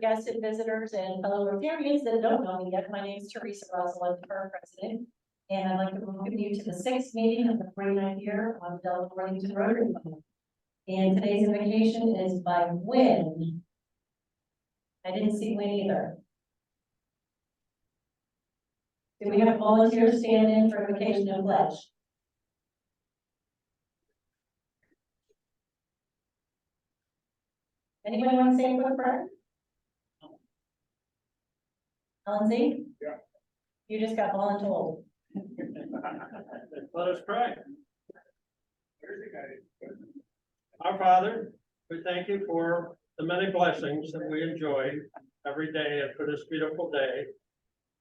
Guests and visitors and fellow Rotarians that don't know me yet, my name is Teresa Russell, I'm the current president. And I'd like to welcome you to the 6th meeting of the 49th year of the Delaware-Worthington Rotary Club. And today's invocation is by Wynn. I didn't see Wynn either. Do we have volunteers stand in for invocation and pledge? Anybody want to say a quick prayer? Lindsay? Yeah. You just got voluntold. Let us pray. Our Father, we thank you for the many blessings that we enjoy every day and for this beautiful day,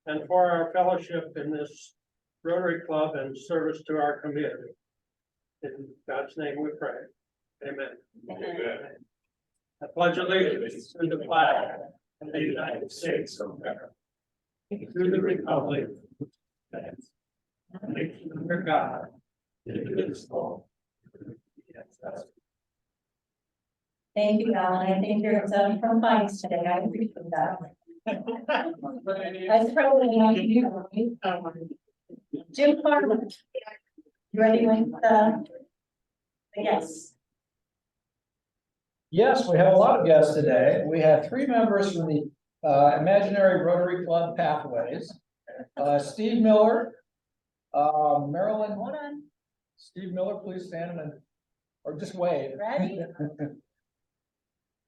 and for our fellowship in this Rotary Club and service to our community. In God's name we pray. Amen. Amen. I pledge allegiance to the flag of the United States of America, to the republic that stands under God, indivisible. Thank you, Alan. I think you're exempt from fines today. I appreciate that. That's probably not you. Jim Farmer. You ready with the guests? Yes, we have a lot of guests today. We have 3 members from the Imaginary Rotary Club Pathways. Steve Miller, Marilyn. Hold on. Steve Miller, please stand and, or just wave. Ready?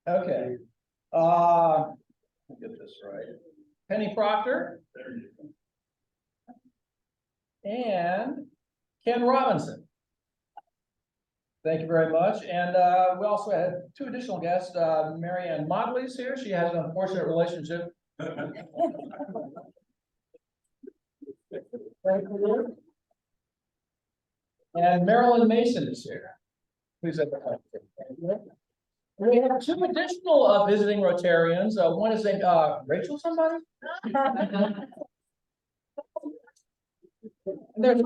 Okay. Let me get this right. Penny Proctor. And Ken Robinson. Thank you very much. And we also had 2 additional guests. Marianne Motley's here. She has an unfortunate relationship. And Marilyn Mason is here. Please have the mic. We have 2 additional visiting Rotarians. One is Rachel somebody? And there's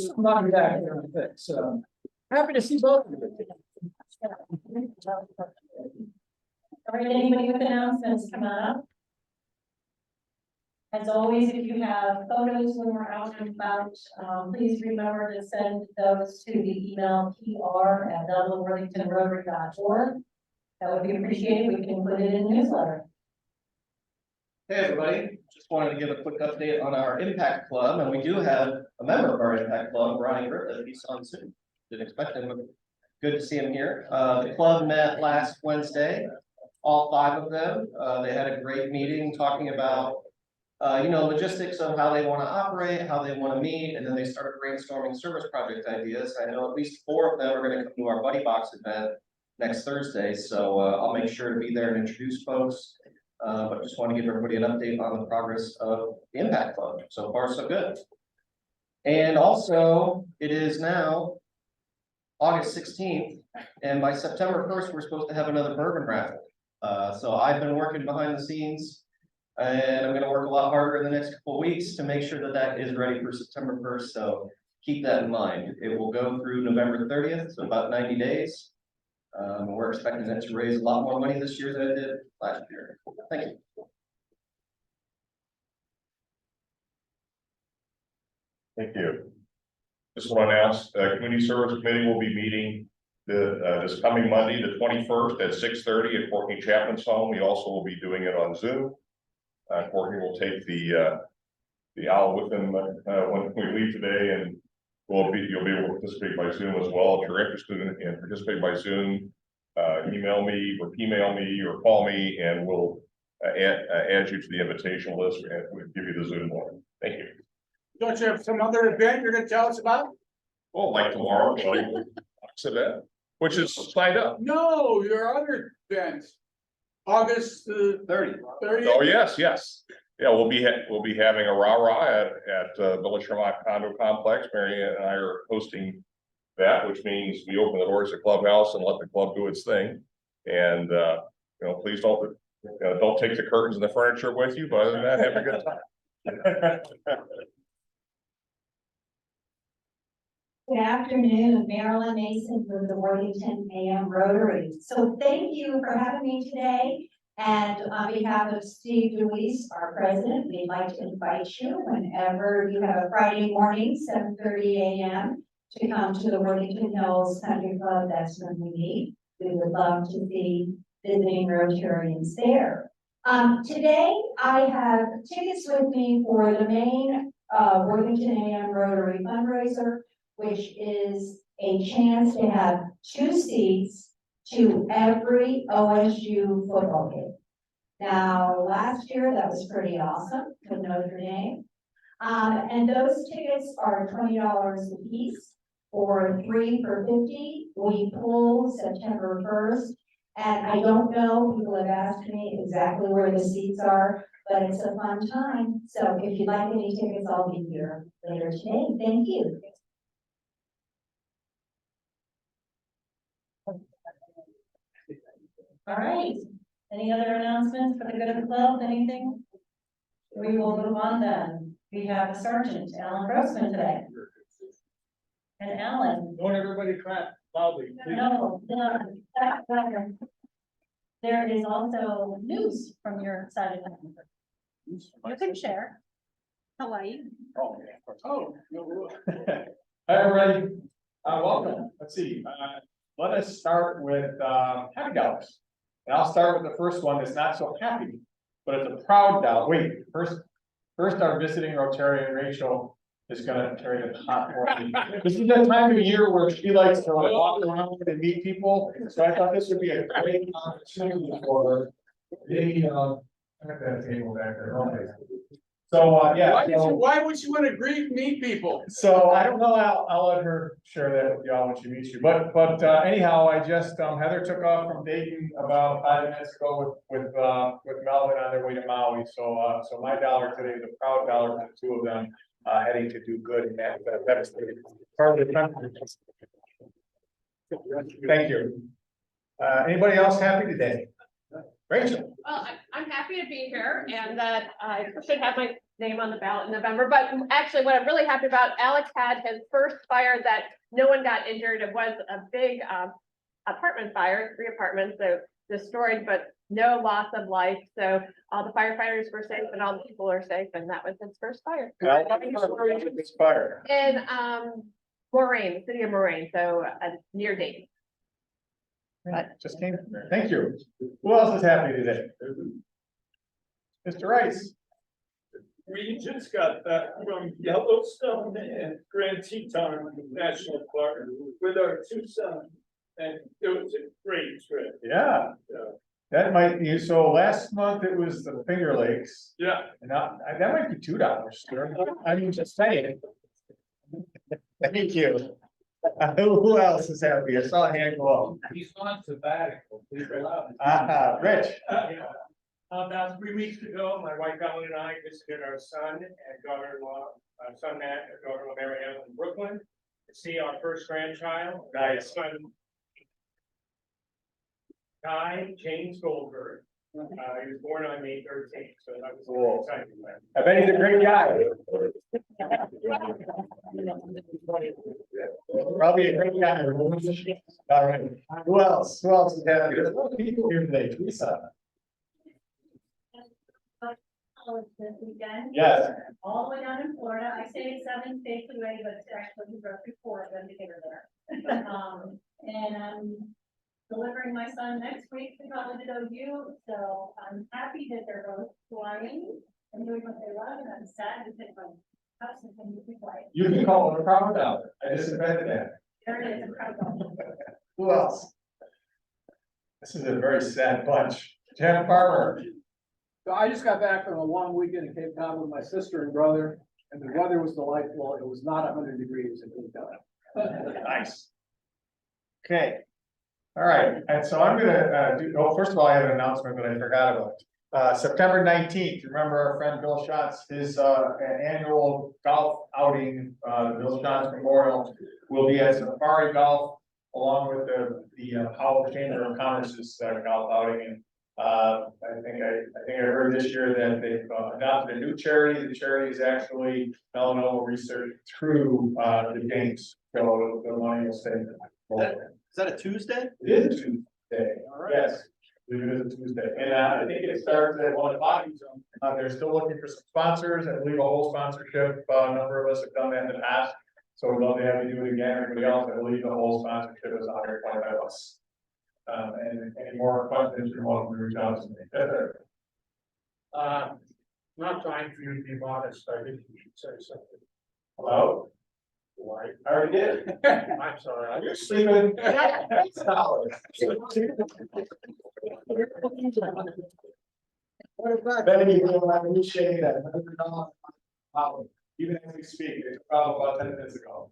somebody back here, I think. So happy to see both of you. All right, anybody with announcements come up? As always, if you have photos when we're out and about, please remember to send those to the email pr@delawareworthingtonrotary.org. That would be appreciated. We can put it in the newsletter. Hey, everybody. Just wanted to give a quick update on our Impact Club, and we do have a member of our Impact Club, Ronnie Griffith. He's on Zoom. Didn't expect him. Good to see him here. The club met last Wednesday, all 5 of them. They had a great meeting talking about logistics of how they want to operate, how they want to meet, and then they started brainstorming service project ideas. I know at least 4 of them are going to come to our Buddy Box event next Thursday, so I'll make sure to be there and introduce folks. But just want to give everybody an update on the progress of the Impact Club. So far, so good. And also, it is now August 16th, and by September 1st, we're supposed to have another bourbon raffle. So I've been working behind the scenes, and I'm going to work a lot harder in the next couple of weeks to make sure that that is ready for September 1st. So keep that in mind. It will go through November 30th, so about 90 days. We're expecting it to raise a lot more money this year than it did last year. Thank you. Thank you. Just want to announce, Community Service Committee will be meeting this coming Monday, the 21st at 6:30 at Courtney Chapman's home. We also will be doing it on Zoom. Courtney will take the owl with him when we leave today, and you'll be able to participate by Zoom as well. If you're interested in participating by Zoom, email me or call me, and we'll add you to the invitation list and we'll give you the Zoom link. Thank you. Don't you have some other event you're gonna tell us about? Oh, like tomorrow, which is signed up. No, your other event. August 30. 30th. Oh, yes. Yeah, we'll be having a rah-rah at Village Sherlock Condo Complex. Mary and I are hosting that, which means we open the doors of Clubhouse and let the club do its thing. And please don't take the curtains and the furniture with you, but other than that, have a good time. Good afternoon, Marilyn Mason from the Worthington AM Rotary. So thank you for having me today. And on behalf of Steve DeWeese, our president, we'd like to invite you whenever you have a Friday morning, 7:30 a.m. to come to the Worthington Hills Country Club. That's when we meet. We would love to see visiting Rotarians there. Today I have tickets with me for the main Worthington AM Rotary fundraiser, which is a chance to have 2 seats to every OSU football game. Now, last year, that was pretty awesome with Notre Dame. And those tickets are $20 a piece, or 3 for $50. We pull September 1st. And I don't know, people have asked me exactly where the seats are, but it's a fun time. So if you'd like any tickets, I'll be here later today. Thank you. All right, any other announcements for the good of the club, anything? We will move on then. We have a sergeant, Alan Grossman today. And Alan. Don't everybody clap loudly. No, there is also news from your side of town. You can share. Hawaii. Oh, yeah, of course. Oh, no. Hi, everybody. Welcome. Let's see. Let us start with happy dollars. And I'll start with the first one that's not so happy, but it's a proud dollar. Wait, first our visiting Rotarian Rachel is gonna carry the hot one. This is the time of year where she likes to walk around and meet people, so I thought this would be a great opportunity for her. Maybe, I have that table back there. Okay. So, yeah. Why would you want to meet people? So I don't know, I'll let her share that with y'all when she meets you, but anyhow, I just, Heather took off from Dayton about 5 minutes ago with Melvin on their way to Maui, so my dollar today is a proud dollar for the 2 of them, heading to do good in that devastated part of the country. Thank you. Anybody else happy today? Rachel? Well, I'm happy to be here and that I should have my name on the ballot in November, but actually what I'm really happy about, Alex had his first fire that no one got injured. It was a big apartment fire, 3 apartments that destroyed, but no loss of life. So all the firefighters were safe and all the people are safe, and that was his first fire. This fire. In Moraine, the city of Moraine, so near Dayton. Just came from there. Thank you. Who else is happy today? Mr. Rice. We just got back from Yellowstone and Grand Teton National Park with our 2 sons. And it was a great trip. Yeah. That might be, so last month it was the Finger Lakes. Yeah. And now, that might be $2, sir. I mean, just saying. Thank you. Who else is happy? I saw a hand go up. He's on sabbatical. Please allow him. Rich. About 3 weeks ago, my wife Ellen and I visited our son and daughter-in-law, son Matt and daughter-in-law Mary Ellen in Brooklyn to see our first grandchild. Nice. Son Guy James Goldberg. He was born on May 13th, so that was Cool. exciting. I bet he's a great guy. Probably a great guy. All right. Who else? Who else is happy? There's a lot of people here today. Teresa. This weekend. Yes. All the way down in Florida. I stayed 7 states away, but it's actually roughly 4 of them to get her there. And I'm delivering my son next week to college at OU, so I'm happy that they're both flying and doing what they love, and I'm sad to take my house and can be quiet. You can call it a proud dollar. I just invented that. There it is, I'm proud of them. Who else? This is a very sad bunch. Jeff Farmer. So I just got back from a long weekend in Cape Cod with my sister and brother, and the weather was delightful. It was not 100 degrees in Cape Cod. Nice. Okay. All right, and so I'm gonna first of all, I have an announcement that I forgot about. September 19th, remember our friend Bill Schatz, his annual golf outing, Bill Schatz Memorial, will be at Safari Golf along with the Powell Chamber of Commerce's golf outing. And I think I heard this year that they've adopted a new charity. The charity is actually Melanoma Research through the games. So the money will stay. Is that a Tuesday? It is Tuesday. All right. Yes. believe it is a Tuesday, and I think it starts at 1 o'clock. They're still looking for some sponsors, I believe a whole sponsorship, a number of us have done that in the past. So we'd love to have you do it again, everybody else, I believe the whole sponsorship is $125. And any more questions, you're welcome to reach out to me. Not time for you to be modest, I think you should say something. Hello? Why? I already did. I'm sorry. You're sleeping. Benny, you know, I appreciate that. Even as we speak, it's probably about 10 minutes ago.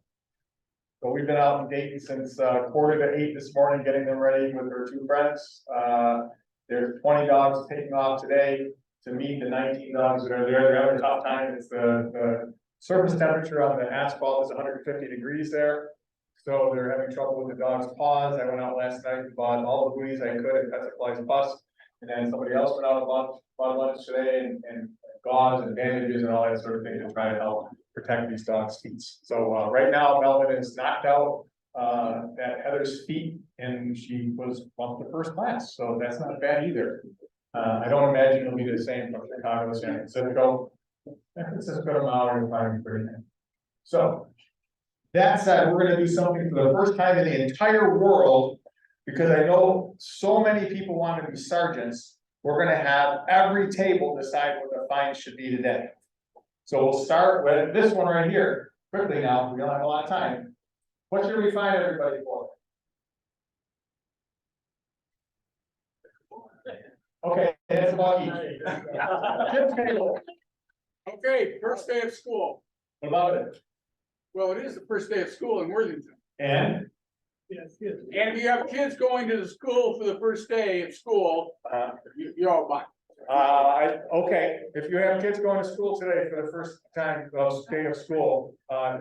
So we've been out in Dayton since 7:45 this morning, getting them ready with their 2 friends. There's 20 dogs taking off today to meet the 19 dogs that are there. They're having a tough time. It's the surface temperature on the asphalt is 150 degrees there. So they're having trouble with the dog's paws. I went out last night and bought all the goodies I could at Pet Supplies Plus. And then somebody else went out and bought lunch today and gauze and bandages and all that sort of thing to try to help protect these dogs' feet. So right now Melvin is knocked out at Heather's feet and she was bumped to first class. So that's not bad either. I don't imagine it'll be the same from Chicago to San Francisco. San Francisco to Maui will probably be pretty good. So that said, we're gonna do something for the first time in the entire world, because I know so many people want to be sergeants. We're gonna have every table decide what the fine should be today. So we'll start with this one right here, quickly now, we don't have a lot of time. What should we fine everybody for? Okay, that's about each. Jim's table. Okay, first day of school. What about it? Well, it is the first day of school in Worthington. And? And if you have kids going to the school for the first day of school, you all buy. Okay, if you have kids going to school today for the first time, day of school,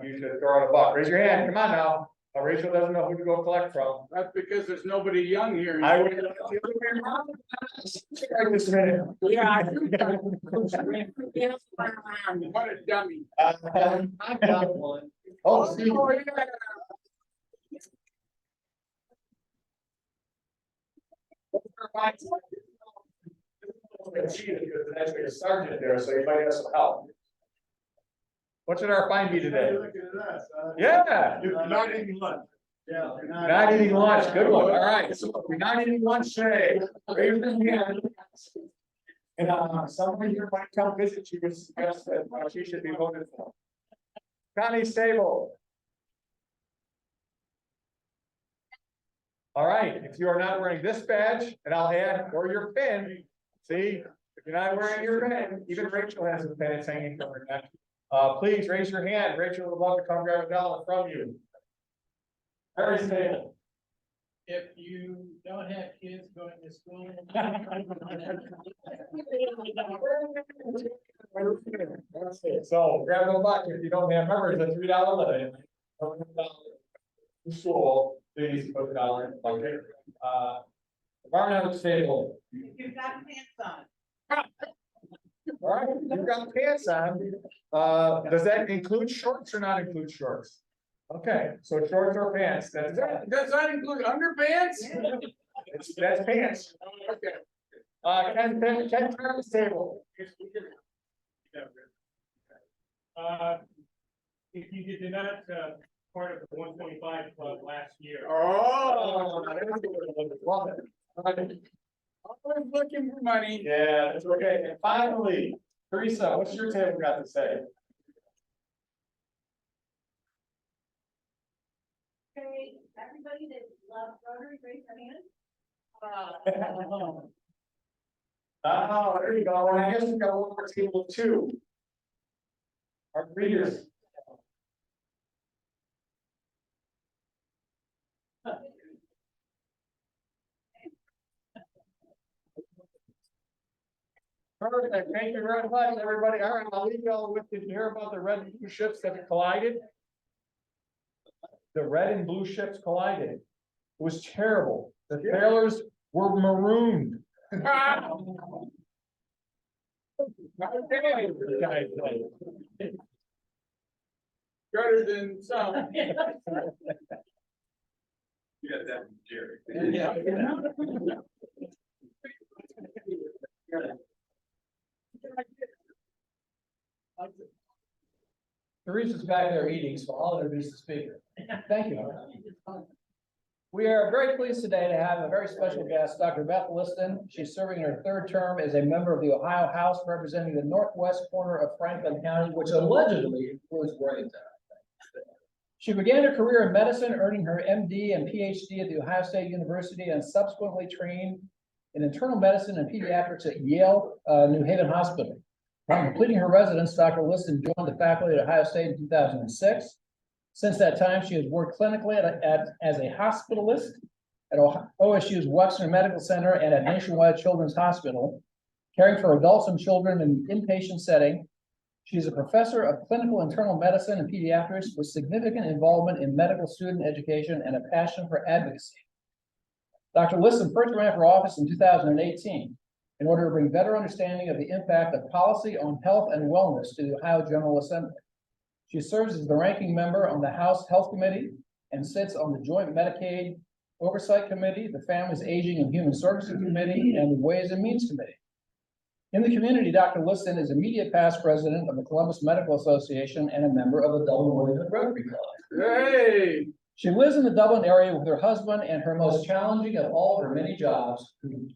you should throw out a buck. Raise your hand, come on now. Rachel doesn't know who to go collect from. That's because there's nobody young here. I would. Right this minute. Yeah, I do. What a dummy. I got one. Oh, Steve. Oh, yeah. Cheated because there's actually a sergeant there, so you might have some help. What should our fine be today? Yeah. Not eating lunch. Yeah. Not eating lunch, good one, all right, so we're not eating lunch today. Raise your hand. And somebody here might come visit you, and suggest that she should be voted for. Connie Stable. All right, if you are not wearing this badge, and I'll add, or your pin, see, if you're not wearing your pin, even Rachel has a pin, it's hanging from her neck. Please raise your hand, Rachel would love to come grab a dollar from you. Very stable. If you don't have kids going to school. So grab a buck if you don't have members, a $3 limit. School, please put a dollar in the bucket. Environmental stable. You've got pants on. All right, you've got pants on. Does that include shorts or not include shorts? Okay, so shorts or pants, that's Does that include underpants? that's pants. Okay. Ken Travis table. If you did not, part of the 125 club last year. Oh. Love it. Always looking for money. Yeah, that's okay. And finally, Teresa, what's your table got to say? Okay, everybody that loves Rotary, raise their hand. Oh, there you go. And I guess we got one more table too. Our readers. Perfect, thank you very much, everybody. All right, I'll leave y'all with, did you hear about the red and blue ships that collided? The red and blue ships collided. It was terrible. The sailors were marooned. Better than some. You got that, Jerry. Yeah. Teresa's back there eating, so I'll introduce the speaker. Thank you. We are very pleased today to have a very special guest, Dr. Beth Liston. She's serving her third term as a member of the Ohio House representing the northwest corner of Franklin County, which allegedly includes Worthington. She began her career in medicine, earning her MD and PhD at the Ohio State University, and subsequently trained in internal medicine and pediatrics at Yale New Haven Hospital. Upon completing her residence, Dr. Liston joined the faculty at Ohio State in 2006. Since that time, she has worked clinically as a hospitalist at OSU's Wexner Medical Center and at Nationwide Children's Hospital, caring for adults and children in an inpatient setting. She is a professor of clinical internal medicine and pediatrics with significant involvement in medical student education and a passion for advocacy. Dr. Liston first ran for office in 2018 in order to bring better understanding of the impact of policy on health and wellness to the Ohio General Assembly. She serves as the ranking member on the House Health Committee and sits on the Joint Medicaid Oversight Committee, the Families, Aging and Human Services Committee, and the Ways and Means Committee. In the community, Dr. Liston is immediate past president of the Columbus Medical Association and a member of the Dublin Rotary Club. Hey. She lives in the Dublin area with her husband and her most challenging of all her many jobs,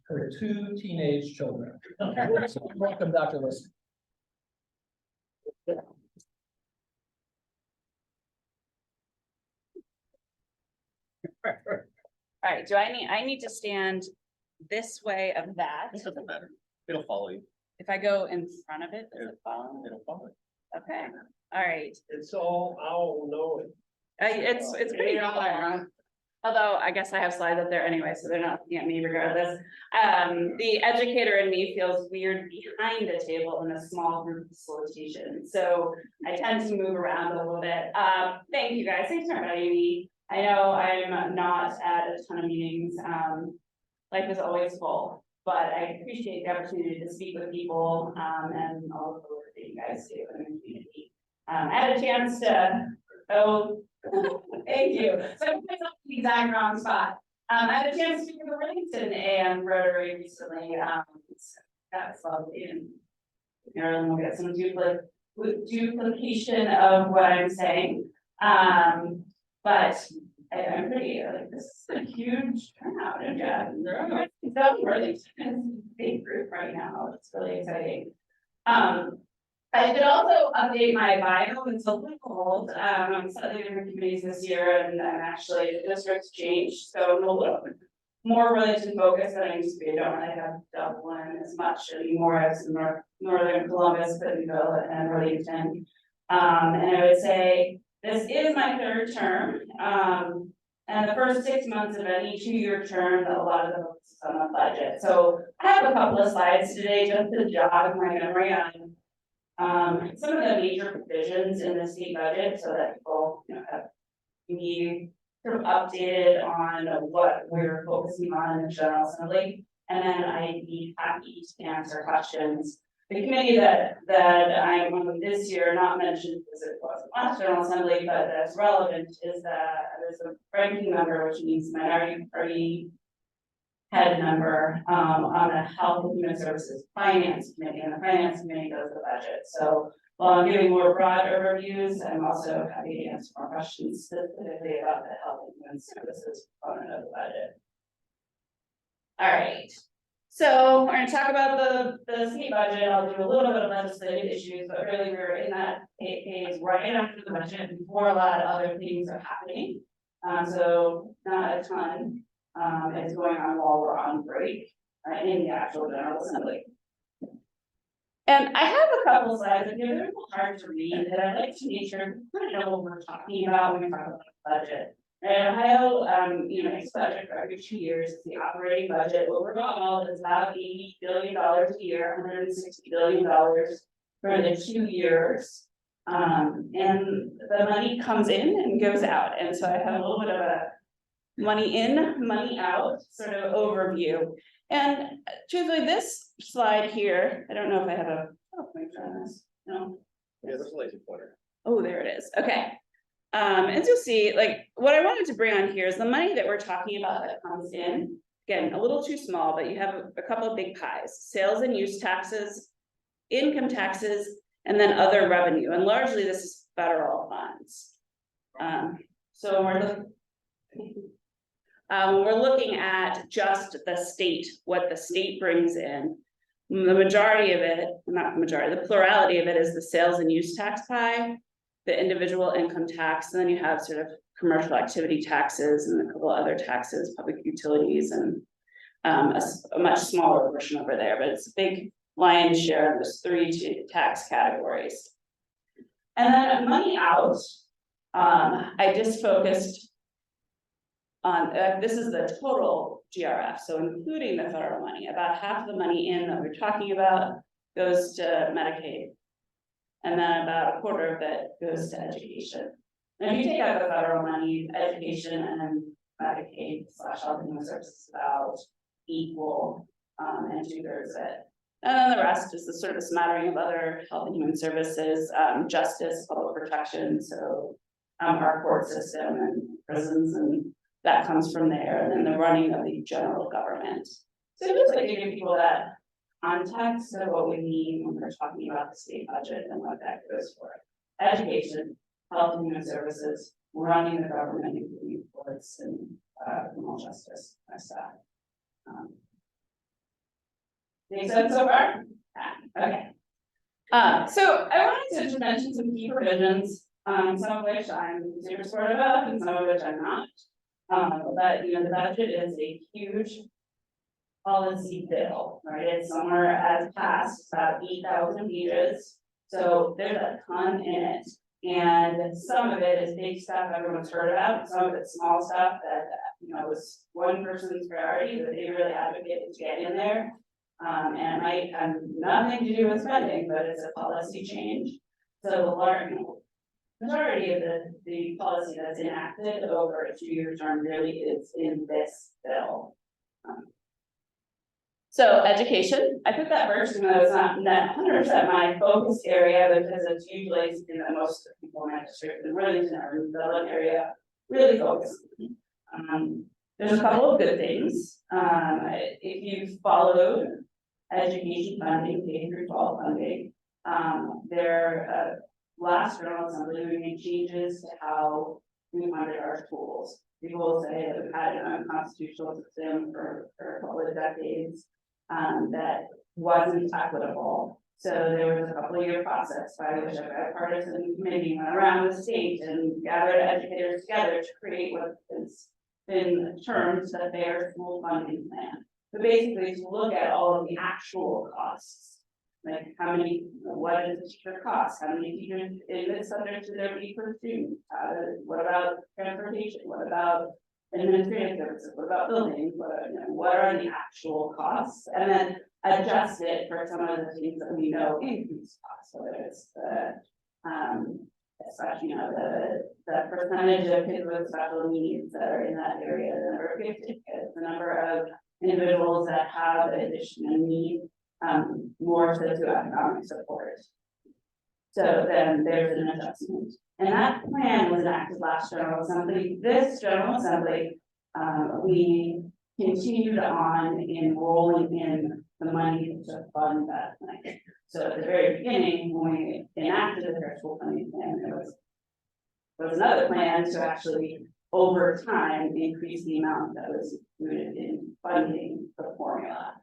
her 2 teenage children. Welcome, Dr. Liston. All right, I need to stand this way of that. It doesn't matter. It'll follow you. If I go in front of it, does it follow? It'll follow you. Okay, all right. It's all, I'll know it. It's pretty clear. Although I guess I have slides up there anyway, so they're not looking at me regardless. The educator in me feels weird behind a table in a small group facilitation. So I tend to move around a little bit. Thank you guys. Thanks for inviting me. I know I'm not at a ton of meetings. Life is always full, but I appreciate the opportunity to speak with people and all of the work that you guys do in the community. I had a chance to, thank you. So I put myself in the exact wrong spot. I had a chance to speak with the Worthington AM Rotary recently. That's lovely, and Marilyn will get some duplication of what I'm saying. But I'm pretty like this is a huge turnout, and Worthington is a big group right now. It's really exciting. I should also update my bio. It's a little old. I'm slightly different committees this year, and actually the district's changed, so I'm a little bit more religion focused than I used to be. I don't really have Dublin as much anymore as northern Columbus, Bentonville, and Worthington. And I would say this is my third term. And the first 6 months of any 2-year term, a lot of the focus is on the budget. So I have a couple of slides today just to jog my memory on some of the major provisions in the state budget, so that people have be sort of updated on what we're focusing on in the General Assembly. And then I'd be happy to answer questions. The committee that I'm on this year, not mentioned because it wasn't last General Assembly, but that's relevant, is that there's a ranking member, which means minority party head member on the Health and Human Services Finance Committee, and the Finance Committee does the budget. So while I'm giving more broad overviews, I'm also happy to answer more questions specifically about the Health and Human Services component of the budget. All right. So we're going to talk about the state budget. I'll do a little bit of legislative issues, but really we're in that phase right after the budget before a lot of other things are happening. So not a ton is going on while we're on break in the actual General Assembly. And I have a couple slides that they're a little hard to read, that I'd like to make sure we know what we're talking about when we talk about the budget. And Ohio, its budget for every 2 years is the operating budget. Overall, is about $80 billion a year, $160 billion for the 2 years. And the money comes in and goes out. And so I have a little bit of a money in, money out sort of overview. And truthfully, this slide here, I don't know if I have a pointer on this. No. Yeah, there's a lazy pointer. Oh, there it is. Okay. As you'll see, like what I wanted to bring on here is the money that we're talking about that comes in again, a little too small, but you have a couple of big pies, sales and use taxes, income taxes, and then other revenue, and largely this is federal funds. So we're looking at just the state, what the state brings in. The majority of it, not the majority, the plurality of it is the sales and use tax pie, the individual income tax, and then you have sort of commercial activity taxes and a couple other taxes, public utilities, and a much smaller portion over there, but it's a big lion's share of those three tax categories. And then money out, I just focused on, this is the total GRF, so including the federal money, about half the money in that we're talking about goes to Medicaid. And then about a quarter of it goes to education. And if you take out the federal money, education and Medicaid / health and human services about equal, and 2/3 of it. And then the rest is the sort of a smattering of other health and human services, justice, public protection, so our court system and prisons, and that comes from there, and then the running of the general government. So just like giving people that context of what we mean when we're talking about the state budget and what that goes for. Education, health and human services, running the government, including courts and criminal justice, that stuff. Make sense so far? Okay. So I wanted to just mention some key provisions, some of which I'm super supportive of and some of which I'm not. But the budget is a huge policy bill, right? It's somewhere as passed, about 8,000 pages. So there's a ton in it. And some of it is big stuff everyone's heard about, some of it's small stuff that, was one person's priority that they really advocated to get in there. And it might have nothing to do with spending, but it's a policy change. So the majority of the policy that's enacted over a 2-year term really is in this bill. So education, I put that first, even though it's not 100% my focus area, because it's usually something that most people in my district and really in our urban area really focus on. There's a couple of good things. If you've followed education funding, K-12 funding, their last General Assembly, we made changes to how we funded our schools. People say that we've had an unconstitutional system for a couple of decades. That wasn't equitable. So there was a couple of year process by which a bipartisan committee went around the state and gathered educators together to create what has been termed the fair school funding plan. So basically to look at all of the actual costs, like what does a teacher cost? How many teachers in this subject should there be per student? What about transportation? What about administrative services, what about buildings, what are the actual costs, and then adjust it for some of the things that we know increase costs, whether it's the especially the percentage of kids with special needs that are in that area, the number of gifted kids, the number of individuals that have additional need, more socioeconomic support. So then there's an adjustment. And that plan was enacted last General Assembly. This General Assembly, we continued on in rolling in the money to fund that plan. So at the very beginning, when we enacted the fair school funding plan, there was another plan to actually, over time, increase the amount that was included in funding the formula.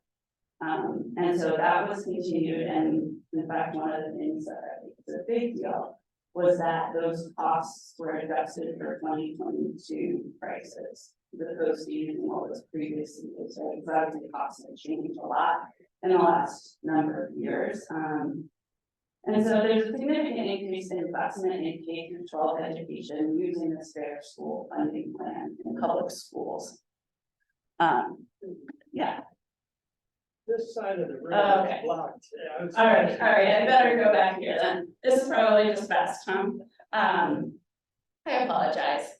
And so that was continued, and in fact, one of the things that I think is a big deal was that those costs were adjusted for 2022 prices, as opposed to using what was previously. So exactly the costs have changed a lot in the last number of years. And so there's a significant increase in investment in K-12 education using this fair school funding plan in public schools. Yeah. This side of the room Okay. is blocked. All right, I better go back here then. This is probably just best, huh? I apologize.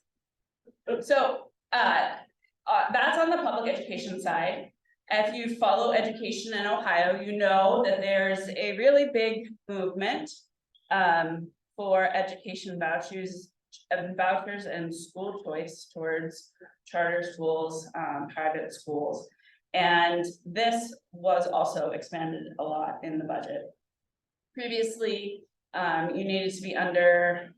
So, that's on the public education side. If you follow education in Ohio, you know that there's a really big movement for education vouchers and school choice towards charter schools, private schools. And this was also expanded a lot in the budget. Previously, you needed to be under,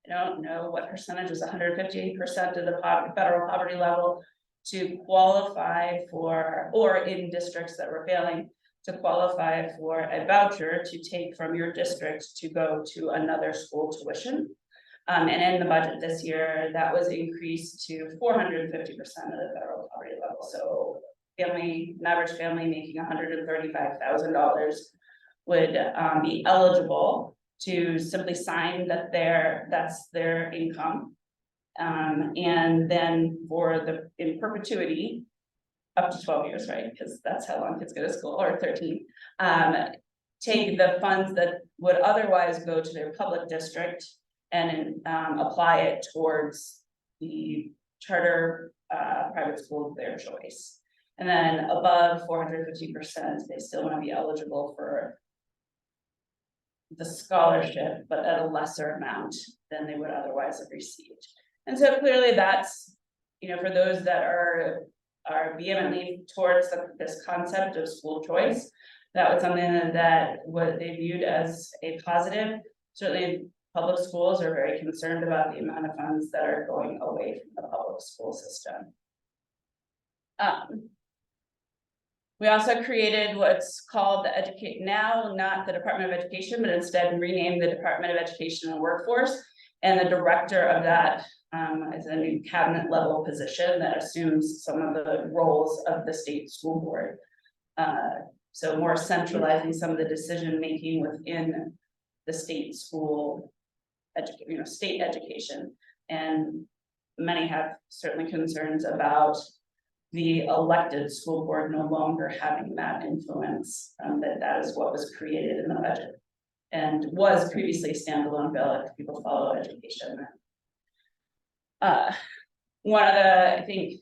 I don't know what percentage was 150% of the federal poverty level to qualify for, or in districts that were failing, to qualify for a voucher to take from your district to go to another school tuition. And in the budget this year, that was increased to 450% of the federal poverty level. So an average family making $135,000 would be eligible to simply sign that that's their income. And then in perpetuity, up to 12 years, right? Because that's how long kids go to school, or 13. Take the funds that would otherwise go to their public district and apply it towards the charter private school of their choice. And then above 450%, they still want to be eligible for the scholarship, but at a lesser amount than they would otherwise have received. And so clearly that's, for those that are vehemently towards this concept of school choice, that was something that what they viewed as a positive. Certainly public schools are very concerned about the amount of funds that are going away from the public school system. We also created what's called the not the Department of Education, but instead renamed the Department of Education and Workforce. And the director of that is a new cabinet level position that assumes some of the roles of the state school board. So more centralizing some of the decision making within the state school, state education. And many have certainly concerns about the elected school board no longer having that influence, that is what was created in the budget and was previously a standalone bill if people follow education. One of the, I think,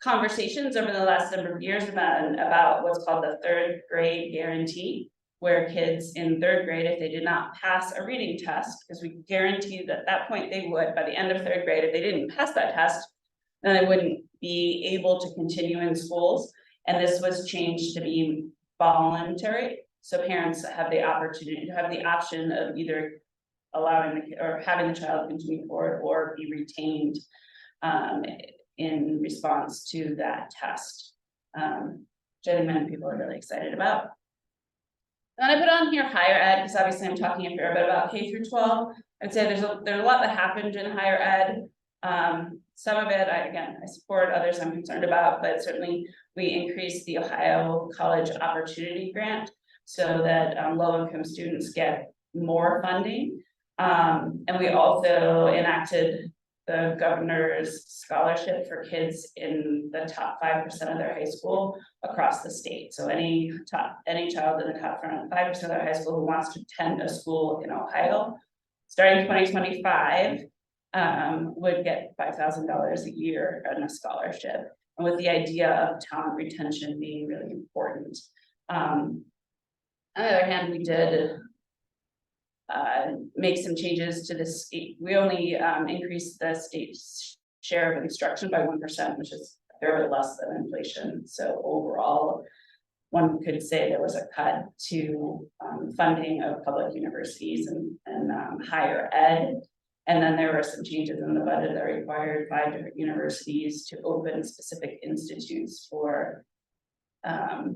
conversations over the last number of years about what's called the third grade guarantee, where kids in third grade, if they did not pass a reading test, because we guaranteed at that point they would, by the end of third grade, if they didn't pass that test, then they wouldn't be able to continue in schools. And this was changed to be voluntary. So parents have the option of either allowing or having the child continue forward or be retained in response to that test, which I think many people are really excited about. And I put on here higher ed, because obviously I'm talking a fair bit about K through 12. I'd say there's a lot that happened in higher ed. Some of it, I support, others I'm concerned about, but certainly we increased the Ohio College Opportunity Grant so that low-income students get more funding. And we also enacted the governor's scholarship for kids in the top 5% of their high school across the state. So any child in the top 5% of their high school who wants to attend a school in Ohio, starting 2025, would get $5,000 a year in a scholarship, and with the idea of talent retention being really important. On the other hand, we did make some changes to the state. We only increased the state's share of instruction by 1%, which is fairly less than inflation. So overall, one could say there was a cut to funding of public universities and higher ed. And then there were some changes in the budget that required 5 different universities to open specific institutes for, I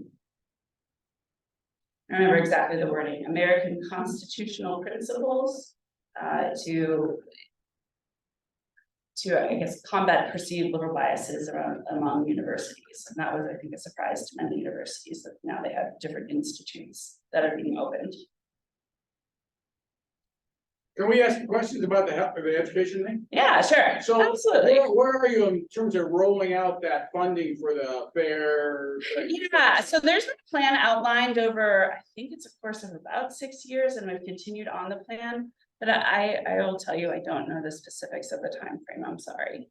remember exactly the wording, American constitutional principles, to I guess combat perceived liberal biases among universities. And that was, I think, a surprise to many universities that now they have different institutes that are being opened. Can we ask questions about the education thing? Yeah, sure. So absolutely. Where are you in terms of rolling out that funding for the fair? Yeah, so there's a plan outlined over, I think it's a course of about 6 years, and we've continued on the plan. But I will tell you, I don't know the specifics of the time frame. I'm sorry.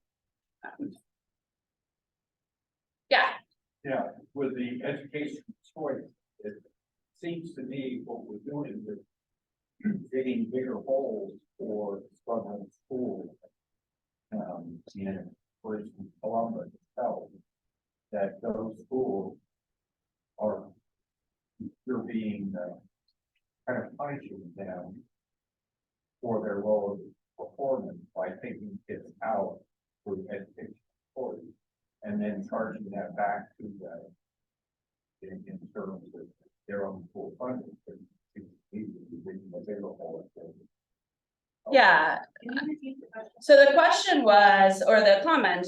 Yeah, with the education choice, it seems to me what we're doing is digging bigger holes for struggling schools. And for instance, Columbus itself, that those schools are, you're being kind of punishing them for their lower performance by taking kids out for education authority and then charging that back to them in terms of their own school funding. Yeah, so the question was, or the comment,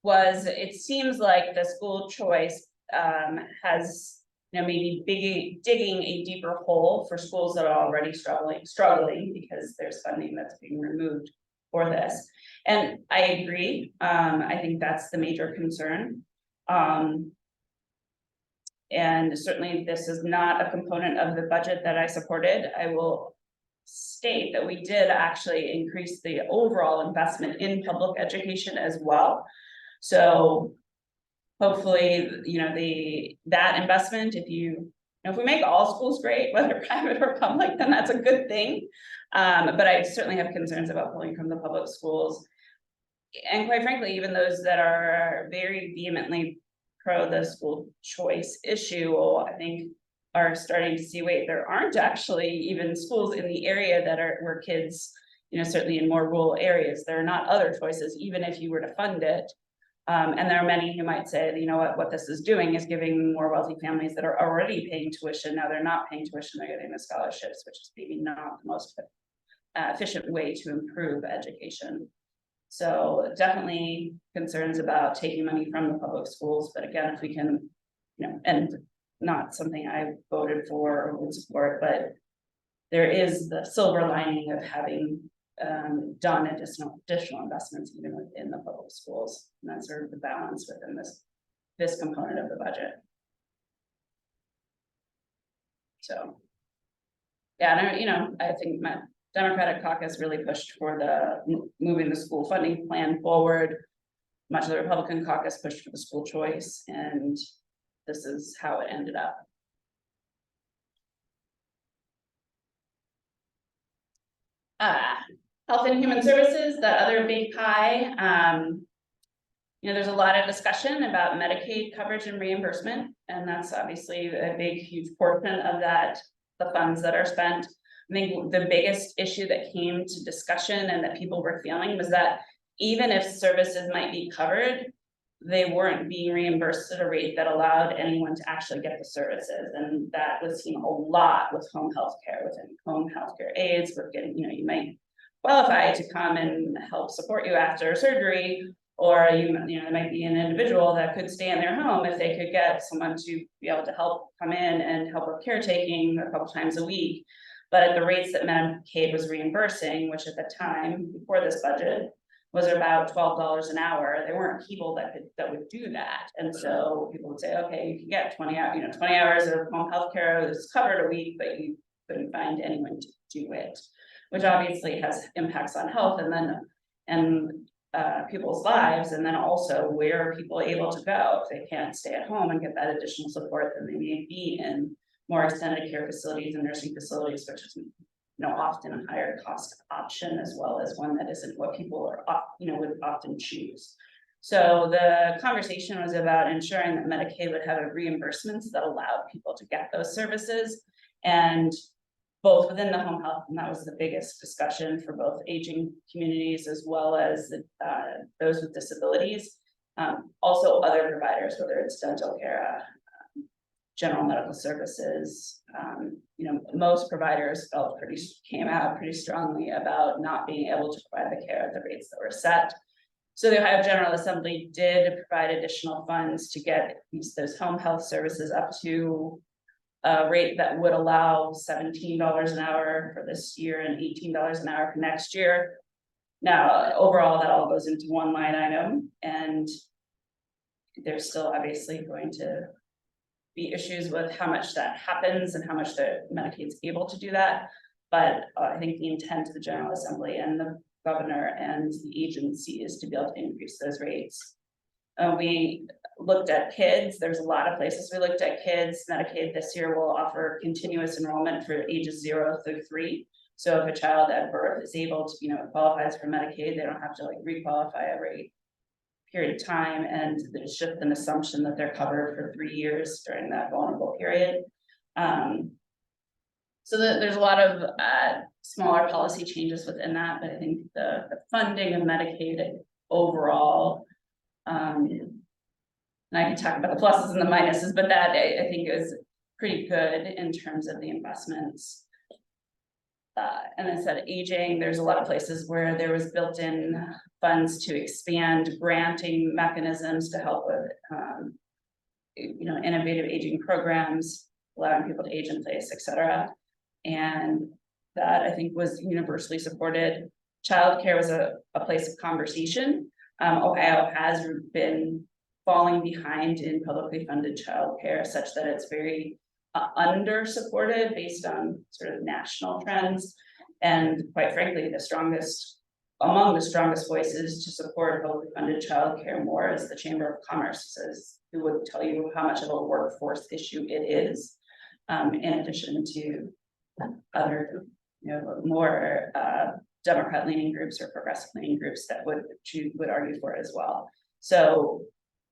was, it seems like the school choice, has, you know, maybe digging a deeper hole for schools that are already struggling because there's funding that's being removed for this. And I agree, I think that's the major concern. And certainly this is not a component of the budget that I supported. I will state that we did actually increase the overall investment in public education as well. So hopefully, you know, that investment, if we make all schools great, whether private or public, then that's a good thing. But I certainly have concerns about pulling from the public schools. And quite frankly, even those that are very vehemently pro the school choice issue, I think are starting to see, wait, there aren't actually even schools in the area that are where kids, you know, certainly in more rural areas, there are not other choices, even if you were to fund it. And there are many who might say, you know what this is doing is giving more wealthy families that are already paying tuition. Now they're not paying tuition, they're getting the scholarships, which is maybe not the most efficient way to improve education. So definitely concerns about taking money from the public schools, but again, if we can, you know, and not something I voted for or would support, but there is the silver lining of having done additional investments even within the public schools, and that's sort of the balance within this component of the budget. So yeah, and you know, I think my Democratic caucus really pushed for moving the school funding plan forward. Much of the Republican caucus pushed for the school choice, and this is how it ended up. Health and Human Services, that other big pie. You know, there's a lot of discussion about Medicaid coverage and reimbursement, and that's obviously a big, huge portion of that, the funds that are spent. I think the biggest issue that came to discussion and that people were feeling was that even if services might be covered, they weren't being reimbursed at a rate that allowed anyone to actually get the services. And that was seen a lot with home health care, within home health care aides, with getting, you know, you might qualify to come and help support you after surgery, or you know, there might be an individual that could stay in their home if they could get someone to be able to help come in and help with caretaking a couple times a week. But at the rates that Medicaid was reimbursing, which at the time before this budget was about $12 an hour, there weren't people that would do that. And so people would say, okay, you can get 20 hours of home health care that's covered a week, but you couldn't find anyone to do it, which obviously has impacts on health and people's lives, and then also where are people able to go if they can't stay at home and get that additional support, then they may be in more extended care facilities and nursing facilities, which is, you know, often a higher cost option, as well as one that isn't what people are, you know, would often choose. So the conversation was about ensuring that Medicaid would have reimbursements that allowed people to get those services, and both within the home health, and that was the biggest discussion for both aging communities as well as those with disabilities. Also other providers, whether it's dental care, general medical services. You know, most providers came out pretty strongly about not being able to provide the care at the rates that were set. So the Ohio General Assembly did provide additional funds to get those home health services up to a rate that would allow $17 an hour for this year and $18 an hour for next year. Now, overall, that all goes into one line item, and there's still obviously going to be issues with how much that happens and how much the Medicaid's able to do that. But I think the intent of the General Assembly and the governor and the agency is to be able to increase those rates. We looked at kids. There's a lot of places we looked at kids. Medicaid this year will offer continuous enrollment for ages 0 through 3. So if a child at birth is able to, qualifies for Medicaid, they don't have to like requalify every period of time, and there's just an assumption that they're covered for 3 years during that vulnerable period. So there's a lot of smaller policy changes within that, but I think the funding of Medicaid overall, and I can talk about the pluses and the minuses, but that I think is pretty good in terms of the investments. And I said aging, there's a lot of places where there was built-in funds to expand granting mechanisms to help with, innovative aging programs, allowing people to age in place, et cetera. And that I think was universally supported. Childcare was a place of conversation. Ohio has been falling behind in publicly funded childcare such that it's very under supported based on sort of national trends. And quite frankly, among the strongest voices to support publicly funded childcare more is the Chamber of Commerce, who would tell you how much of a workforce issue it is, in addition to other, more Democrat leaning groups or progressive leaning groups that would argue for it as well. So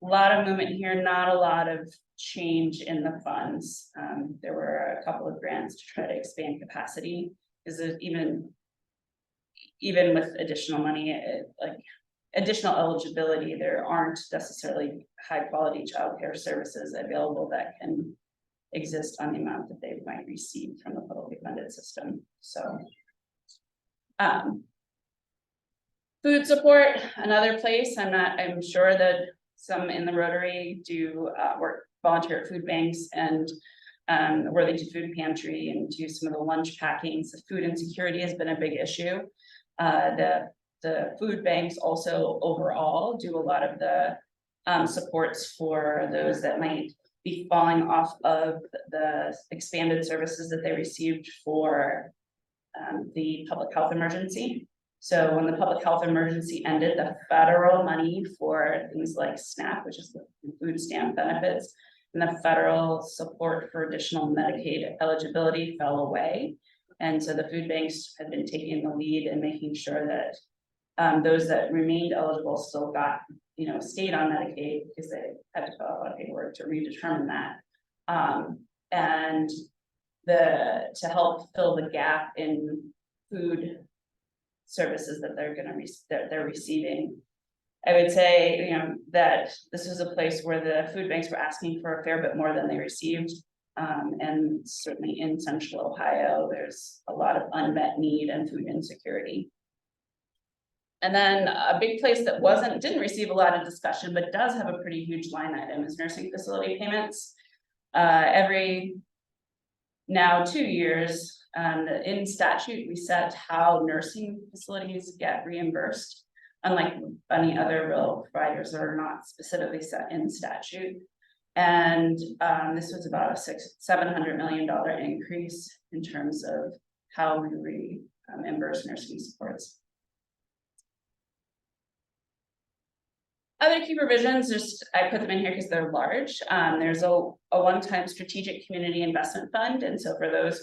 a lot of movement here, not a lot of change in the funds. There were a couple of grants to try to expand capacity, because even with additional money, like additional eligibility, there aren't necessarily high quality childcare services available that can exist on the amount that they might receive from the publicly funded system. So food support, another place. I'm sure that some in the Rotary do volunteer at food banks and Worthington Food Pantry and do some of the lunch packings. Food insecurity has been a big issue. The food banks also overall do a lot of the supports for those that might be falling off of the expanded services that they received for the public health emergency. So when the public health emergency ended, the federal money for things like SNAP, which is the food stamp benefits, and the federal support for additional Medicaid eligibility fell away. And so the food banks have been taking the lead and making sure that those that remained eligible still got, stayed on Medicaid, because they had to fill out a lot of paperwork to redetermine that. And to help fill the gap in food services that they're receiving. I would say, that this was a place where the food banks were asking for a fair bit more than they received. And certainly in central Ohio, there's a lot of unmet need and food insecurity. And then a big place that didn't receive a lot of discussion, but does have a pretty huge line item is nursing facility payments. Every now 2 years, in statute, we set how nursing facilities get reimbursed, unlike any other real providers that are not specifically set in statute. And this was about a $700 million increase in terms of how we reimburse nursing supports. Other key provisions, I put them in here because they're large. There's a one-time strategic community investment fund. And so for those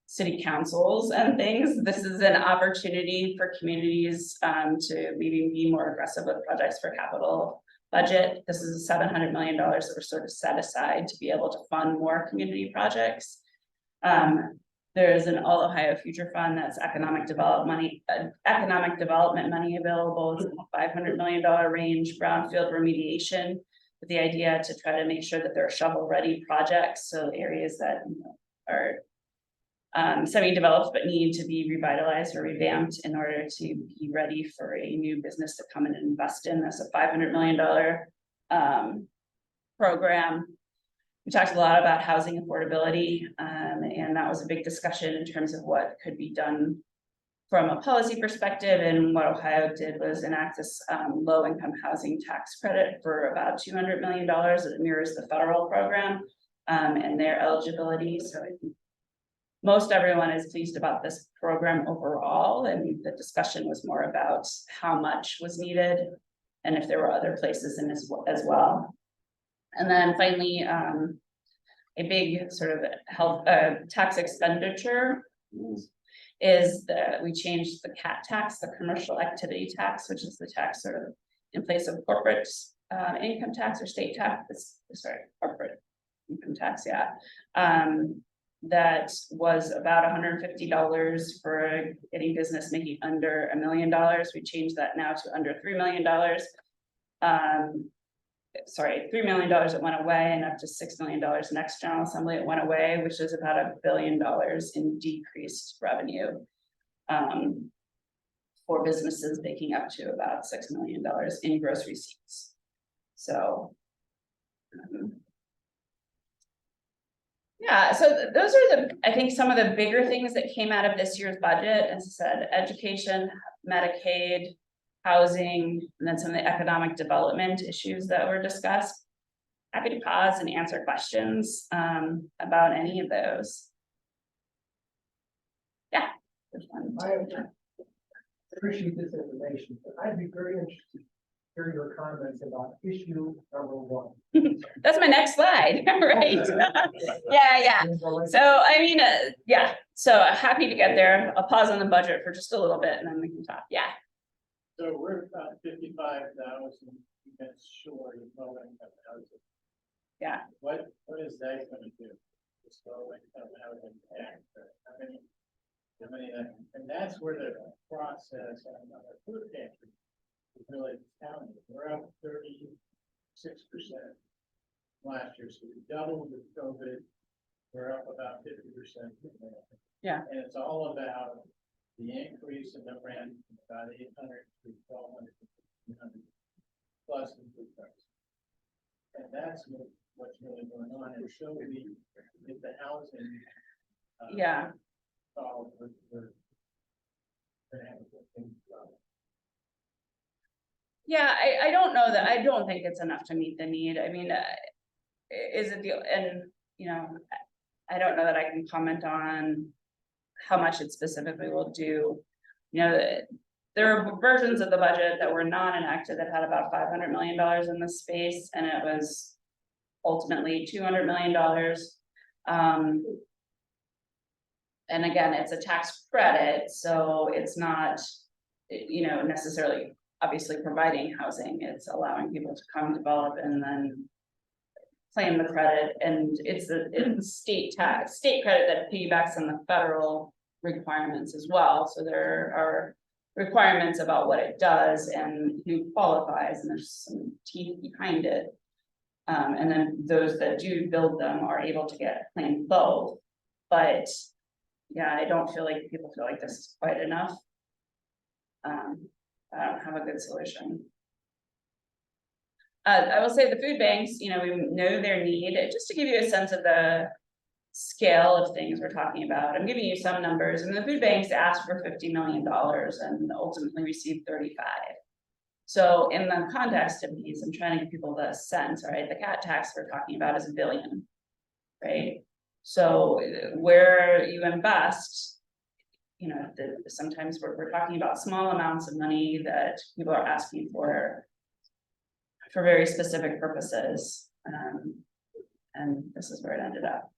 city councils and things, this is an opportunity for communities to maybe be more aggressive with projects for capital budget. This is $700 million that were sort of set aside to be able to fund more community projects. There's an All Ohio Future Fund that's economic development money available. It's in the $500 million range. Brownfield remediation, with the idea to try to make sure that there are shovel-ready projects, so areas that are semi-developed but need to be revitalized or revamped in order to be ready for a new business to come in and invest in. That's a $500 million program. We talked a lot about housing affordability, and that was a big discussion in terms of what could be done from a policy perspective. And what Ohio did was enact this low-income housing tax credit for about $200 million that mirrors the federal program and their eligibility. So I think most everyone is pleased about this program overall, and the discussion was more about how much was needed and if there were other places in as well. And then finally, a big sort of health, tax expenditure is that we changed the CAT tax, the commercial activity tax, which is the tax sort of in place of corporate income tax or state tax, sorry, corporate income tax, yeah. That was about $150 for any business making under $1 million. We changed that now to under $3 million. Sorry, $3 million it went away, and up to $6 million next General Assembly it went away, which is about $1 billion in decreased revenue. For businesses making up to about $6 million in gross receipts. So. Yeah, so those are I think some of the bigger things that came out of this year's budget, as I said, education, Medicaid, housing, and then some of the economic development issues that were discussed. Happy to pause and answer questions about any of those. Yeah. I appreciate this information, but I'd be very interested to hear your comments about issue number 1. That's my next slide, right? Yeah. So, I mean, yeah, so happy to get there. I'll pause on the budget for just a little bit and then we can talk, yeah. So we're about 55,000 units short of low income housing. Yeah. What is that gonna do? This low income housing tax, how many, and that's where the process on the food pantry is really counting. We're up 36% last year, so we doubled with COVID. We're up about 50%. Yeah. And it's all about the increase in the rent from about 800 to 1,200 to 1,500 plus the food price. And that's what's really going on. And so we get the housing. Yeah. Solved, we're gonna have a good thing. Yeah, I don't know that, I don't think it's enough to meet the need. I mean, is it and you know, I don't know that I can comment on how much it specifically will do. You know, there are versions of the budget that were not enacted that had about $500 million in this space, and it was ultimately $200 million. And again, it's a tax credit, so it's not, you know, necessarily obviously providing housing. It's allowing people to come develop and then claim the credit. And it's a state credit that piggybacks on the federal requirements as well. So there are requirements about what it does and who qualifies, and there's some teeth behind it. And then those that do build them are able to claim both. But yeah, I don't feel like people feel like this is quite enough. I don't have a good solution. I will say the food banks, you know, we know their need. Just to give you a sense of the scale of things we're talking about, I'm giving you some numbers, and the food banks asked for $50 million and ultimately received 35. So in the context of these, I'm trying to give people the sense, right? The CAT tax we're talking about is $1 billion, right? So where you invest, you know, sometimes we're talking about small amounts of money that people are asking for very specific purposes. And this is where it ended up.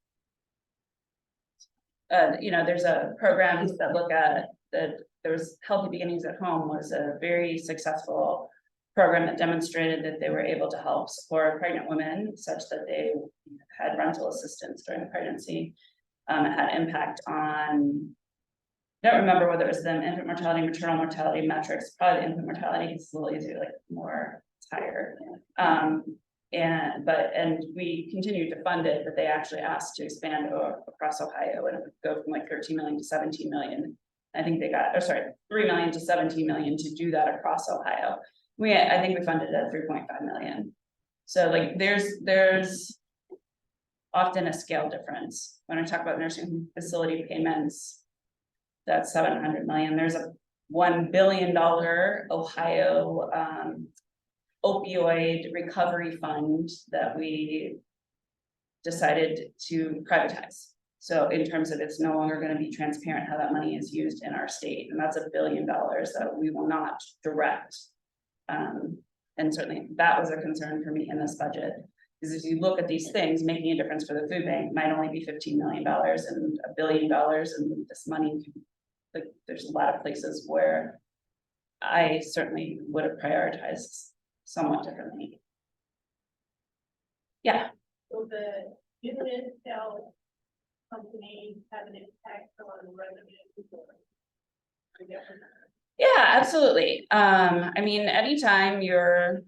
You know, there's a program that look at that. There's Healthy Beginnings at Home was a very successful program that demonstrated that they were able to help support pregnant women such that they had rental assistance during the pregnancy. It had impact on, I don't remember whether it was the infant mortality, maternal mortality metrics, probably the infant mortality is a little easier, like more higher. And we continued to fund it, but they actually asked to expand across Ohio, and it would go from like 13 million to 17 million. I think they got, 3 million to 17 million to do that across Ohio. I think we funded it at 3.5 million. So like there's often a scale difference. When I talk about nursing facility payments, that's 700 million. There's a $1 billion Ohio opioid recovery fund that we decided to privatize. So in terms of it's no longer going to be transparent how that money is used in our state. And that's $1 billion that we will not direct. And certainly that was a concern for me in this budget. Because if you look at these things, making a difference for the food bank might only be $15 million and $1 billion, and this money, like, there's a lot of places where I certainly would have prioritized somewhat differently. Yeah. So the unit cell company have an impact on revenue. Yeah, absolutely. I mean, anytime you're,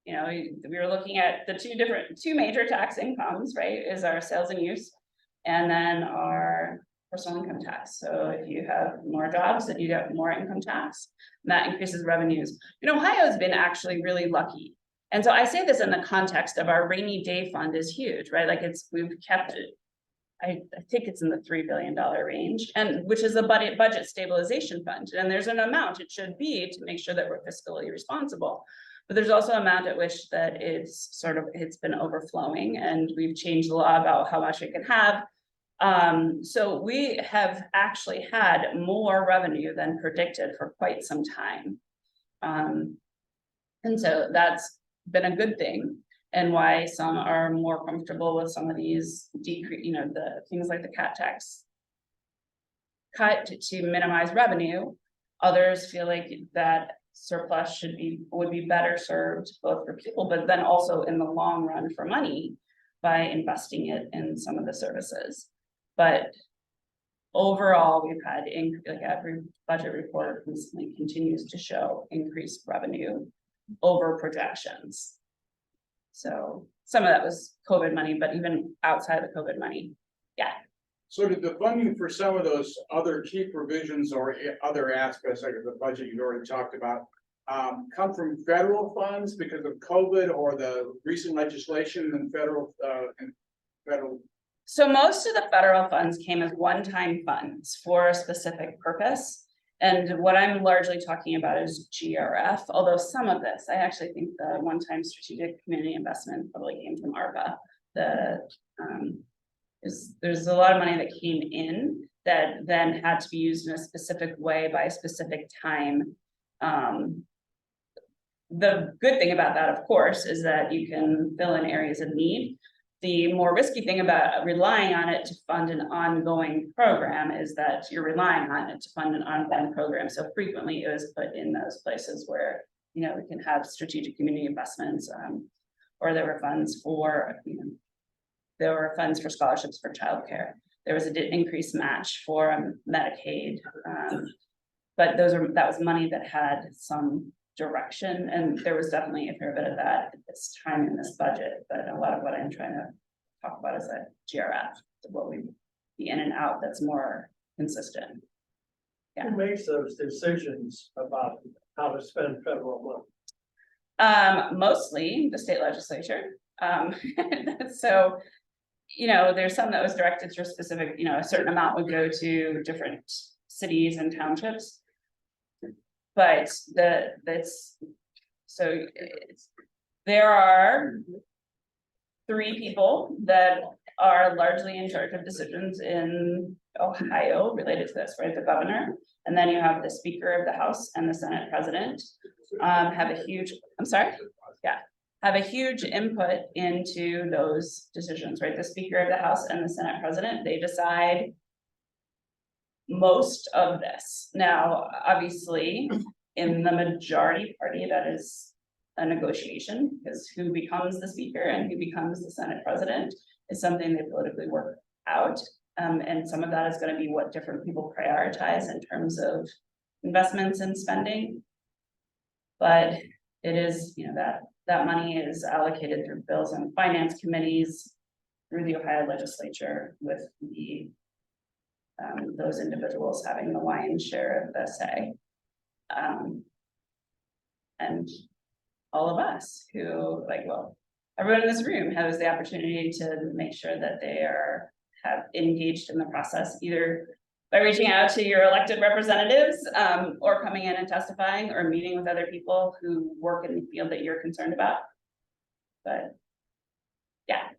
we were looking at the two major tax incomes, right, is our sales and use, and then our personal income tax. So if you have more jobs, then you get more income tax, and that increases revenues. Ohio's been actually really lucky. And so I say this in the context of our rainy day fund is huge, right? Like we've kept it. I think it's in the $3 billion range, and which is a budget stabilization fund. And there's an amount it should be to make sure that we're fiscally responsible. But there's also an amount at which that it's been overflowing, and we've changed the law about how much it can have. So we have actually had more revenue than predicted for quite some time. And so that's been a good thing, and why some are more comfortable with some of these decrease, the things like the cat tax cut to minimize revenue. Others feel like that surplus would be better served both for people, but then also in the long run for money by investing it in some of the services. But overall, we've had like every budget report recently continues to show increased revenue over projections. So some of that was COVID money, but even outside of the COVID money, yeah. So did the funding for some of those other key provisions or other aspects like the budget you've already talked about come from federal funds because of COVID or the recent legislation and federal? So most of the federal funds came as one-time funds for a specific purpose. And what I'm largely talking about is GRF, although some of this, I actually think the one-time strategic community investment probably came from ARPA. There's a lot of money that came in that then had to be used in a specific way by a specific time. The good thing about that, of course, is that you can fill in areas of need. The more risky thing about relying on it to fund an ongoing program is that you're relying on it to fund an ongoing program. So frequently it was put in those places where, we can have strategic community investments, or there were funds for, scholarships for childcare. There was an increased match for Medicaid. But that was money that had some direction, and there was definitely a fair bit of that at this time in this budget. But a lot of what I'm trying to talk about is that GRF, what we be in and out that's more consistent. Yeah. Who makes those decisions about how to spend federal money? Mostly the state legislature. So, there's some that was directed to a specific, a certain amount would go to different cities and townships. But there are 3 people that are largely in charge of decisions in Ohio related to this, right? The governor, and then you have the Speaker of the House and the Senate President have a huge input into those decisions, right? The Speaker of the House and the Senate President, they decide most of this. Now, obviously, in the majority party, that is a negotiation, because who becomes the speaker and who becomes the Senate President is something they politically work out. And some of that is going to be what different people prioritize in terms of investments and spending. But it is, that money is allocated through bills and finance committees, through the Ohio legislature, with those individuals having the lion's share of the say. And all of us who, everyone in this room has the opportunity to make sure that they have engaged in the process, either by reaching out to your elected representatives, or coming in and testifying, or meeting with other people who work in the field that you're concerned about. But yeah.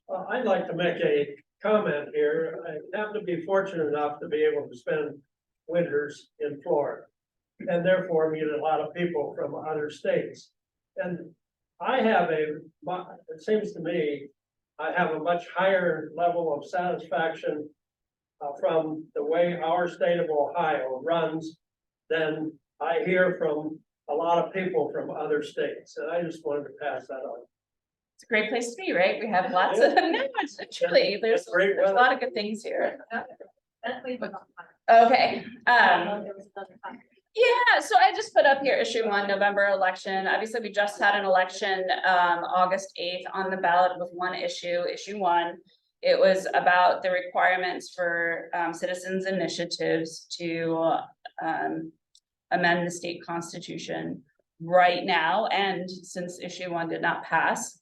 Well, I'd like to make a comment here. I happen to be fortunate enough to be able to spend winters in Florida, and therefore meet a lot of people from other states. And I have it seems to me, I have a much higher level of satisfaction from the way our state of Ohio runs than I hear from a lot of people from other states. And I just wanted to pass that on. It's a great place to be, right? We have lots of, no, it's truly, there's Great a weather. lot of good things here. Bentley, but Okay, there was another time. yeah, so I just put up here issue 1, November election. Obviously, we just had an election, August 8th on the ballot with one issue 1. It was about the requirements for citizens initiatives to amend the state constitution right now. And since issue 1 did not pass,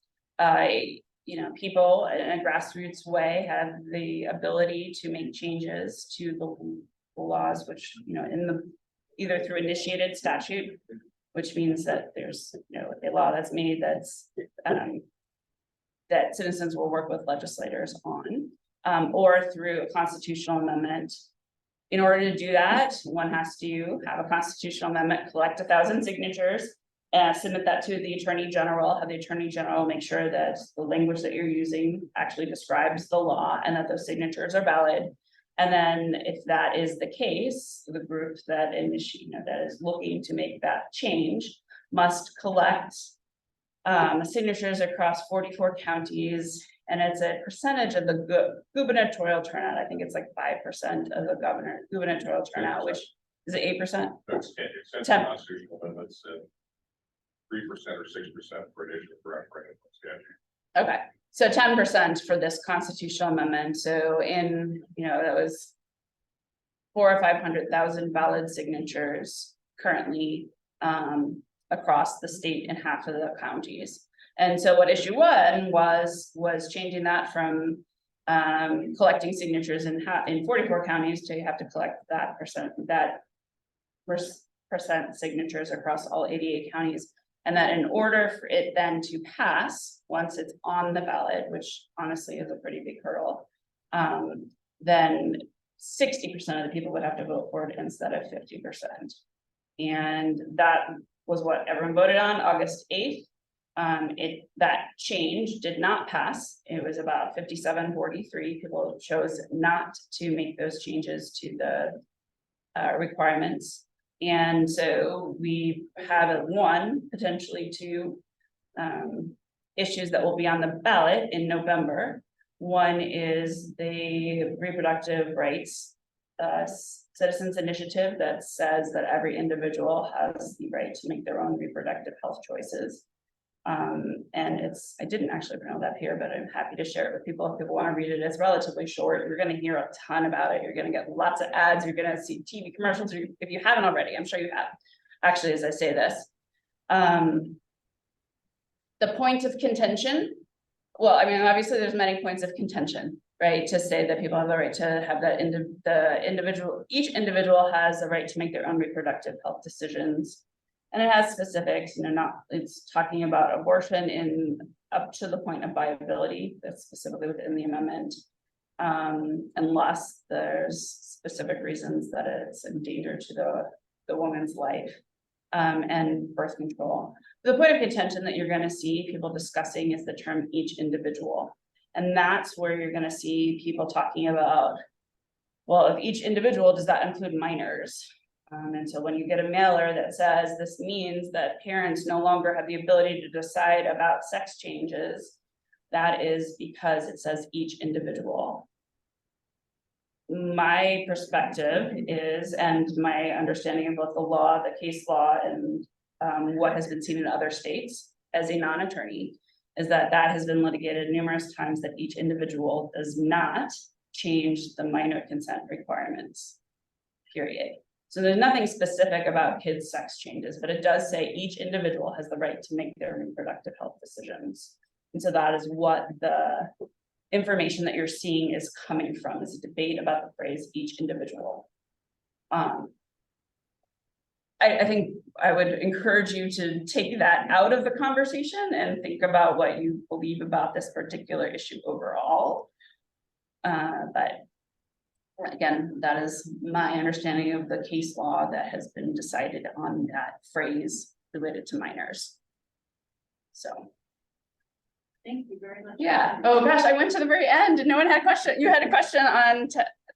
people in a grassroots way have the ability to make changes to the laws, which, either through initiated statute, which means that there's, a law that's made that's that citizens will work with legislators on, or through a constitutional amendment. In order to do that, one has to have a constitutional amendment, collect 1,000 signatures, submit that to the Attorney General, have the Attorney General make sure that the language that you're using actually describes the law and that those signatures are valid. And then if that is the case, the group that that is looking to make that change must collect signatures across 44 counties, and it's a percentage of the gubernatorial turnout. I think it's like 5% of the gubernatorial turnout, which is it 8%? It's 10. constitutional amendments, 3% or 6% for additional referendum statute. Okay, so 10% for this constitutional amendment. So that was 400,000 or 500,000 valid signatures currently across the state in half of the counties. And so what issue 1 was changing that from collecting signatures in 44 counties to you have to collect that percent signatures across all 88 counties. And that in order for it then to pass, once it's on the ballot, which honestly is a pretty big hurdle, then 60% of the people would have to vote for it instead of 50%. And that was what everyone voted on August 8th. That change did not pass. It was about 57-43. People chose not to make those changes to the requirements. And so we have potentially 2 issues that will be on the ballot in November. One is the reproductive rights citizens initiative that says that every individual has the right to make their own reproductive health choices. And I didn't actually print it up here, but I'm happy to share it with people if people want to read it. It's relatively short. You're going to hear a ton about it. You're going to get lots of ads. You're going to see TV commercials. If you haven't already, I'm sure you have. Actually, as I say this, the point of contention. Well, I mean, obviously there's many points of contention, right? To say that people have the right to have that each individual has the right to make their own reproductive health decisions. And it has specifics, it's talking about abortion up to the point of viability, that's specifically within the amendment. Unless there's specific reasons that it's a danger to the woman's life, and birth control. The point of contention that you're going to see people discussing is the term each individual. And that's where you're going to see people talking about, well, if each individual, does that include minors? And so when you get a mailer that says this means that parents no longer have the ability to decide about sex changes, that is because it says each individual. My perspective is, and my understanding of both the law, the case law, and what has been seen in other states as a non-attorney, is that has been litigated numerous times, that each individual does not change the minor consent requirements, period. So there's nothing specific about kids' sex changes, but it does say each individual has the right to make their reproductive health decisions. And so that is what the information that you're seeing is coming from, is a debate about the phrase each individual. I think I would encourage you to take that out of the conversation and think about what you believe about this particular issue overall. But again, that is my understanding of the case law that has been decided on that phrase related to minors. So, Thank you very much. yeah. Oh, gosh, I went to the very end and no one had a question. You had a question on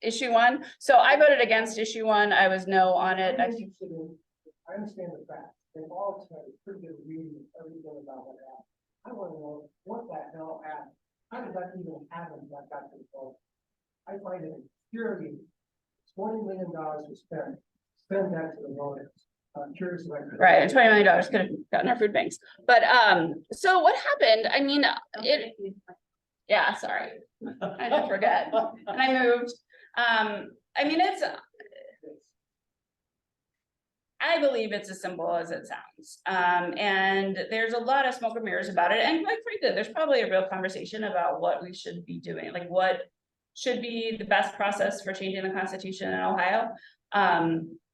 issue 1. So I voted against issue 1. I was no on it. I understand the facts. They've all had a pretty good reading of everything about what happened. I want to know what that hell happened. How did that even happen? That got to the vote. I find it infuriating. $20 million was spent. Spend that to the voters. I'm curious about. Right, and $20 million could have gotten our food banks. But so what happened? I mean, yeah, sorry. I did forget. And I moved. I mean, I believe it's as simple as it sounds. And there's a lot of smoke and mirrors about it. And quite frankly, there's probably a real conversation about what we should be doing, like what should be the best process for changing the Constitution in Ohio.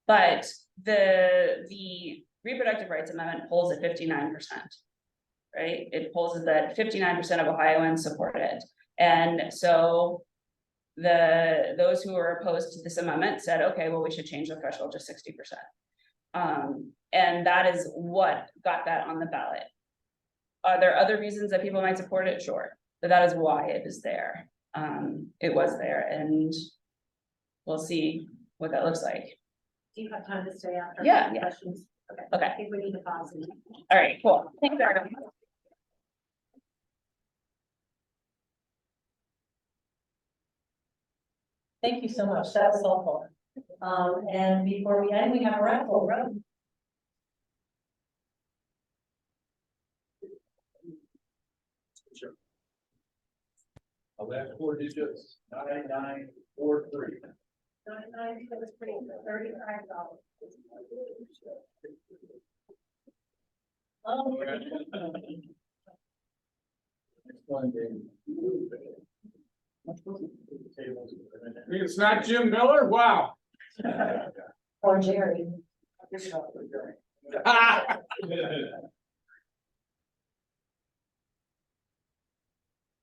But the reproductive rights amendment polls at 59%. Right? It polls that 59% of Ohioans support it. And so those who were opposed to this amendment said, okay, well, we should change the threshold to 60%. And that is what got that on the ballot. Are there other reasons that people might support it? Sure, but that is why it is there. It was there, and we'll see what that looks like. Do you have time to stay after? Yeah. Questions? Okay. I think we need to pause. All right, cool. Thanks, everyone. Thank you so much. That was helpful. And before we end, we have a raffle. The last 4 digits, 9943. 99, that was pretty good, $35. Next one, Dave. It's not Jim Miller? Wow. Or Jerry. $58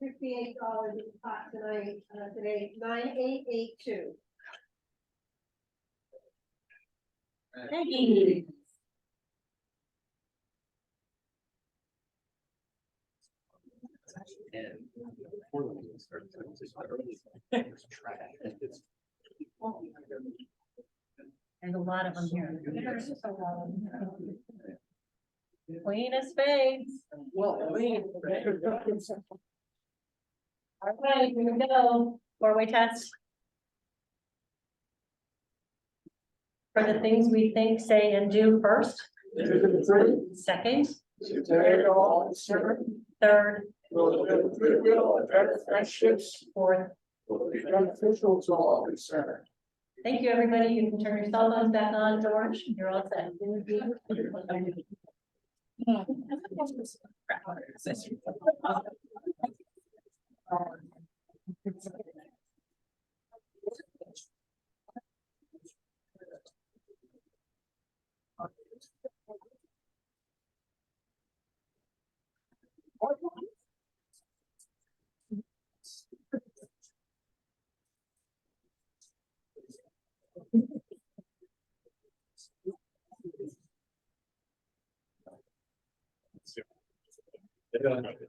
in the pot tonight, today, 9882. Thank you. There's a lot of them here. Queen of Spades. All right, here we go. 4-way test. For the things we think, say, and do first. Second. Third. Fourth. Beneficial to all concerned. Thank you, everybody. You can turn your cell phones back on, George. You're all set. Yeah.